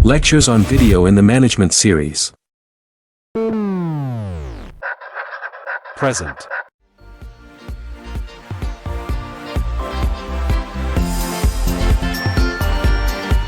Lectures on Video in the Management Series. Present.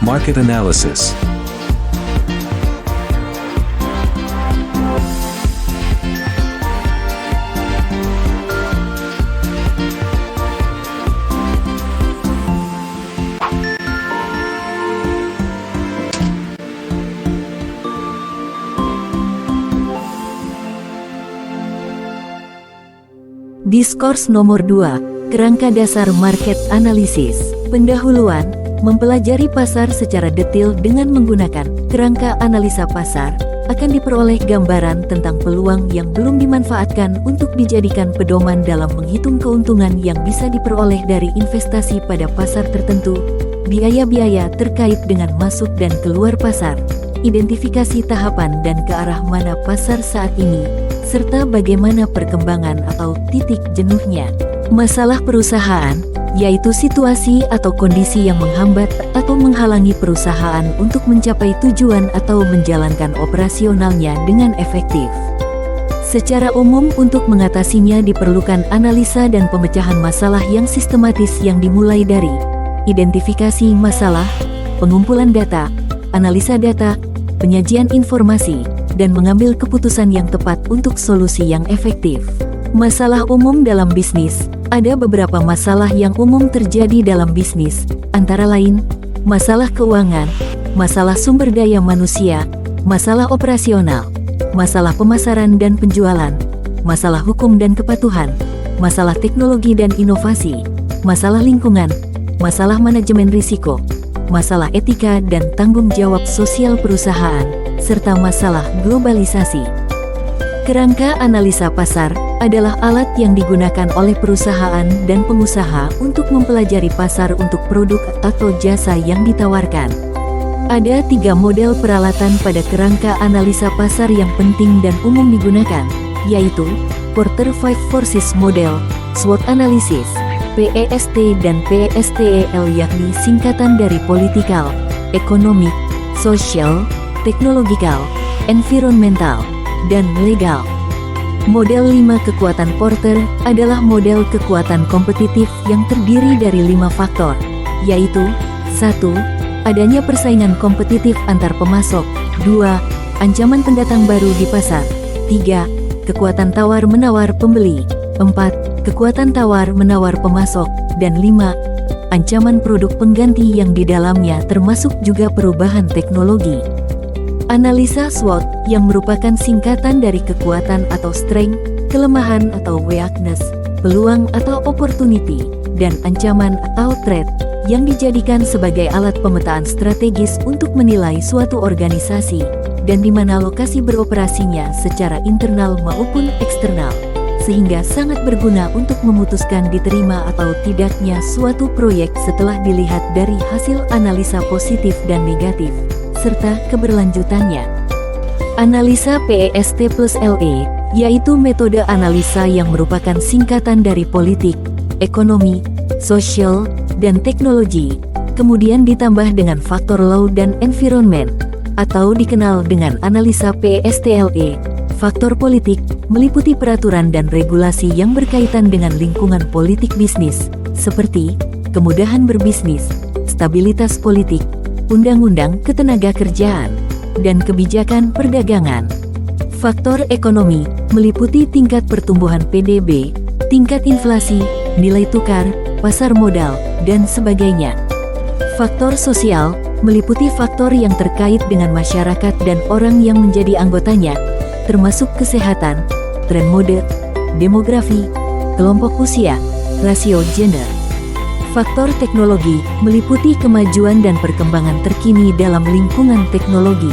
Market Analysis. Diskurs nomor 2, Kerangka Dasar Market Analysis. Pendahuluan, mempelajari pasar secara detail dengan menggunakan kerangka analisa pasar, akan diperoleh gambaran tentang peluang yang belum dimanfaatkan untuk dijadikan pedoman dalam menghitung keuntungan yang bisa diperoleh dari investasi pada pasar tertentu, biaya-biaya terkait dengan masuk dan keluar pasar, identifikasi tahapan dan ke arah mana pasar saat ini, serta bagaimana perkembangan atau titik jenuhnya. Masalah perusahaan, yaitu situasi atau kondisi yang menghambat atau menghalangi perusahaan untuk mencapai tujuan atau menjalankan operasionalnya dengan efektif. Secara umum untuk mengatasinya diperlukan analisa dan pemecahan masalah yang sistematis yang dimulai dari identifikasi masalah, pengumpulan data, analisa data, penyajian informasi, dan mengambil keputusan yang tepat untuk solusi yang efektif. Masalah umum dalam bisnis. Ada beberapa masalah yang umum terjadi dalam bisnis, antara lain, masalah keuangan, masalah sumber daya manusia, masalah operasional, masalah pemasaran dan penjualan, masalah hukum dan kepatuhan, masalah teknologi dan inovasi, masalah lingkungan, masalah manajemen risiko, masalah etika dan tanggung jawab sosial perusahaan, serta masalah globalisasi. Kerangka analisa pasar adalah alat yang digunakan oleh perusahaan dan pengusaha untuk mempelajari pasar untuk produk atau jasa yang ditawarkan. Ada 3 model peralatan pada kerangka analisa pasar yang penting dan umum digunakan, yaitu Porter Five Forces Model, SWOT Analysis, PEST dan PSTEL, yakni singkatan dari Political, Economic, Social, Technological, Environmental, dan Legal. Model 5 kekuatan Porter adalah model kekuatan kompetitif yang terdiri dari 5 faktor, yaitu 1. Adanya persaingan kompetitif antar pemasok, 2. Ancaman pendatang baru di pasar, 3. Kekuatan tawar-menawar pembeli, 4. Kekuatan tawar-menawar pemasok, dan 5. Ancaman produk pengganti yang di dalamnya termasuk juga perubahan teknologi. Analisa SWOT yang merupakan singkatan dari kekuatan atau strength, kelemahan atau weakness, peluang atau opportunity, dan ancaman atau threat, yang dijadikan sebagai alat pemetaan strategis untuk menilai suatu organisasi, dan di mana lokasi beroperasinya secara internal maupun eksternal, sehingga sangat berguna untuk memutuskan diterima atau tidaknya suatu proyek setelah dilihat dari hasil analisa positif dan negatif, serta keberlanjutannya. Analisa PEST plus LE, yaitu metode analisa yang merupakan singkatan dari politik, ekonomi, sosial, dan teknologi, kemudian ditambah dengan faktor law dan environment, atau dikenal dengan analisa PSTLE. Faktor politik meliputi peraturan dan regulasi yang berkaitan dengan lingkungan politik bisnis, seperti kemudahan berbisnis, stabilitas politik, undang-undang ketenagakerjaan, dan kebijakan perdagangan. Faktor ekonomi meliputi tingkat pertumbuhan PDB, tingkat inflasi, nilai tukar, pasar modal, dan sebagainya. Faktor sosial meliputi faktor yang terkait dengan masyarakat dan orang yang menjadi anggotanya, termasuk kesehatan, tren mode, demografi, kelompok usia, rasio gender. Faktor teknologi meliputi kemajuan dan perkembangan terkini dalam lingkungan teknologi.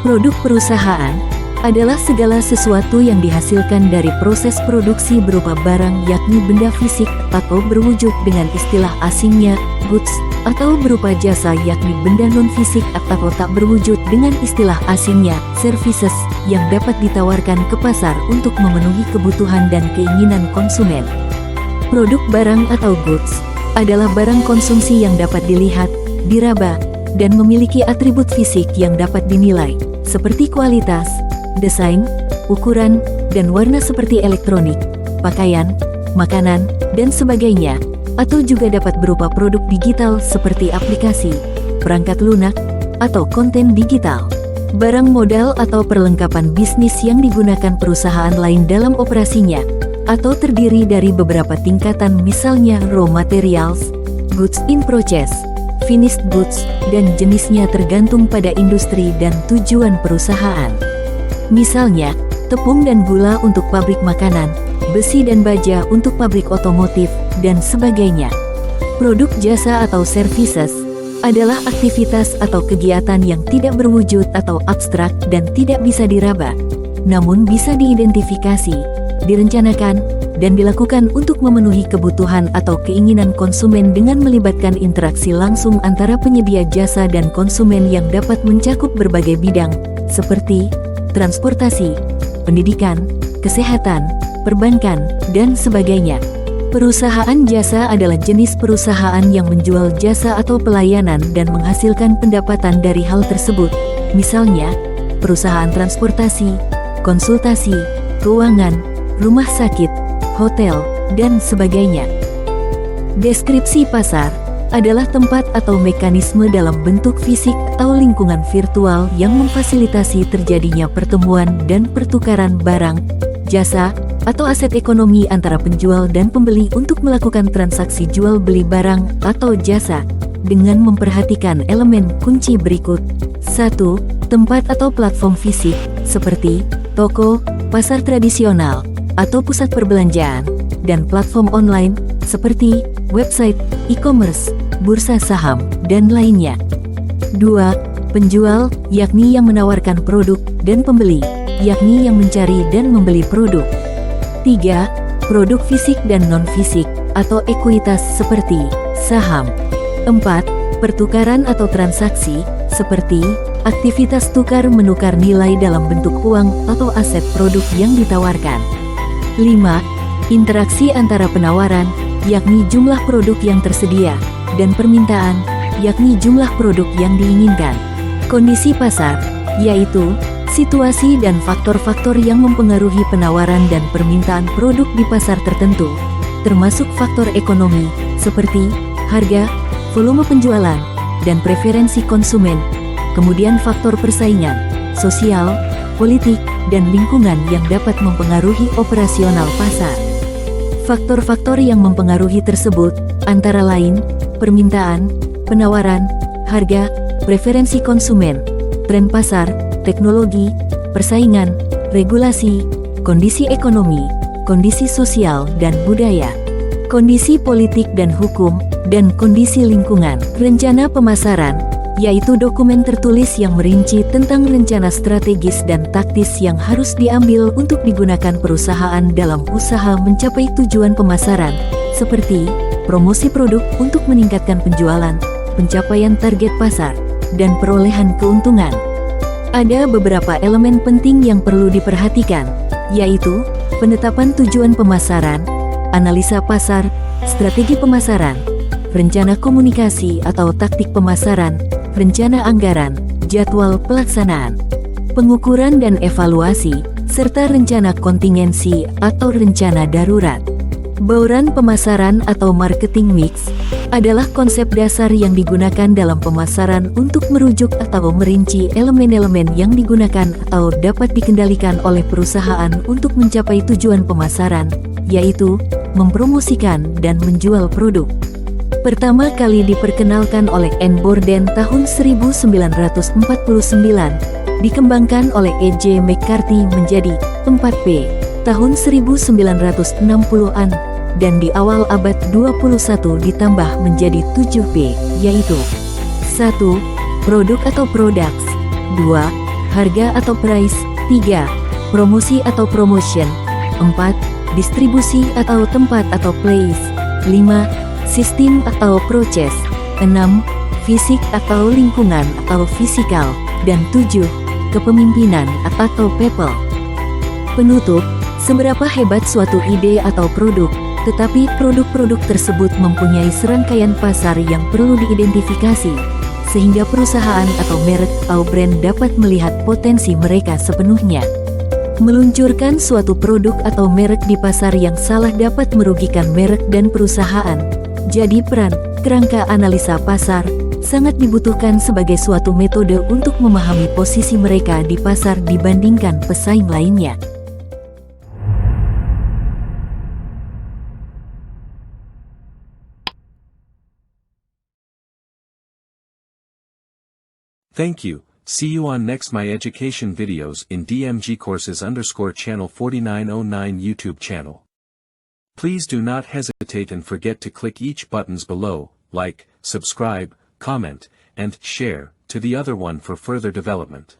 Produk perusahaan adalah segala sesuatu yang dihasilkan dari proses produksi berupa barang, yakni benda fisik, atau berwujud dengan istilah asingnya goods, atau berupa jasa, yakni benda non-fisik, atau tak berwujud dengan istilah asingnya services, yang dapat ditawarkan ke pasar untuk memenuhi kebutuhan dan keinginan konsumen. Produk barang atau goods adalah barang konsumsi yang dapat dilihat, diraba, dan memiliki atribut fisik yang dapat dinilai, seperti kualitas, desain, ukuran, dan warna seperti elektronik, pakaian, makanan, dan sebagainya, atau juga dapat berupa produk digital seperti aplikasi, perangkat lunak, atau konten digital. Barang modal atau perlengkapan bisnis yang digunakan perusahaan lain dalam operasinya, atau terdiri dari beberapa tingkatan misalnya raw materials, goods in process, finished goods, dan jenisnya tergantung pada industri dan tujuan perusahaan. Misalnya, tepung dan gula untuk pabrik makanan, besi dan baja untuk pabrik otomotif, dan sebagainya. Produk jasa atau services adalah aktivitas atau kegiatan yang tidak berwujud atau abstrak dan tidak bisa diraba, namun bisa diidentifikasi, direncanakan, dan dilakukan untuk memenuhi kebutuhan atau keinginan konsumen dengan melibatkan interaksi langsung antara penyedia jasa dan konsumen yang dapat mencakup berbagai bidang, seperti transportasi, pendidikan, kesehatan, perbankan, dan sebagainya. Perusahaan jasa adalah jenis perusahaan yang menjual jasa atau pelayanan dan menghasilkan pendapatan dari hal tersebut, misalnya, perusahaan transportasi, konsultasi, keuangan, rumah sakit, hotel, dan sebagainya. Deskripsi pasar adalah tempat atau mekanisme dalam bentuk fisik atau lingkungan virtual yang memfasilitasi terjadinya pertemuan dan pertukaran barang, jasa, atau aset ekonomi antara penjual dan pembeli untuk melakukan transaksi jual beli barang atau jasa dengan memperhatikan elemen kunci berikut. 1. Tempat atau platform fisik seperti toko, pasar tradisional, atau pusat perbelanjaan, dan platform online seperti website, e-commerce, bursa saham, dan lainnya. 2. Penjual, yakni yang menawarkan produk, dan pembeli, yakni yang mencari dan membeli produk. 3. Produk fisik dan non-fisik, atau ekuitas seperti saham. 4. Pertukaran atau transaksi, seperti aktivitas tukar-menukar nilai dalam bentuk uang atau aset produk yang ditawarkan. 5. Interaksi antara penawaran, yakni jumlah produk yang tersedia, dan permintaan, yakni jumlah produk yang diinginkan. Kondisi pasar, yaitu situasi dan faktor-faktor yang mempengaruhi penawaran dan permintaan produk di pasar tertentu, termasuk faktor ekonomi, seperti harga, volume penjualan, dan preferensi konsumen, kemudian faktor persaingan, sosial, politik, dan lingkungan yang dapat mempengaruhi operasional pasar. Faktor-faktor yang mempengaruhi tersebut, antara lain, permintaan, penawaran, harga, preferensi konsumen, tren pasar, teknologi, persaingan, regulasi, kondisi ekonomi, kondisi sosial dan budaya, kondisi politik dan hukum, dan kondisi lingkungan. Rencana pemasaran, yaitu dokumen tertulis yang merinci tentang rencana strategis dan taktis yang harus diambil untuk digunakan perusahaan dalam usaha mencapai tujuan pemasaran, seperti promosi produk untuk meningkatkan penjualan, pencapaian target pasar, dan perolehan keuntungan. Ada beberapa elemen penting yang perlu diperhatikan, yaitu penetapan tujuan pemasaran, analisa pasar, strategi pemasaran, rencana komunikasi atau taktik pemasaran, rencana anggaran, jadwal pelaksanaan, pengukuran dan evaluasi, serta rencana kontingensi atau rencana darurat. Bauran pemasaran atau marketing mix adalah konsep dasar yang digunakan dalam pemasaran untuk merujuk atau merinci elemen-elemen yang digunakan atau dapat dikendalikan oleh perusahaan untuk mencapai tujuan pemasaran, yaitu mempromosikan dan menjual produk. Pertama kali diperkenalkan oleh Ann Borden tahun 1949, dikembangkan oleh E.J. McCarthy menjadi 4P tahun 1960-an, dan di awal abad 21 ditambah menjadi 7P, yaitu 1. Produk atau products, 2. Harga atau price, 3. Promosi atau promotion, 4. Distribusi atau tempat atau place, 5. Sistem atau process, 6. Fisik atau lingkungan atau fisikal, dan 7. Kepemimpinan atau people. Penutup, seberapa hebat suatu ide atau produk, tetapi produk-produk tersebut mempunyai serangkaian pasar yang perlu diidentifikasi, sehingga perusahaan atau merek atau brand dapat melihat potensi mereka sepenuhnya. Meluncurkan suatu produk atau merek di pasar yang salah dapat merugikan merek dan perusahaan. Jadi peran kerangka analisa pasar sangat dibutuhkan sebagai suatu metode untuk memahami posisi mereka di pasar dibandingkan pesaing lainnya. Thank you. See you on next my education videos in DMG Courses _channel 4909 YouTube channel. Please do not hesitate and forget to click each buttons below, like, subscribe, comment, and share to the other one for further development.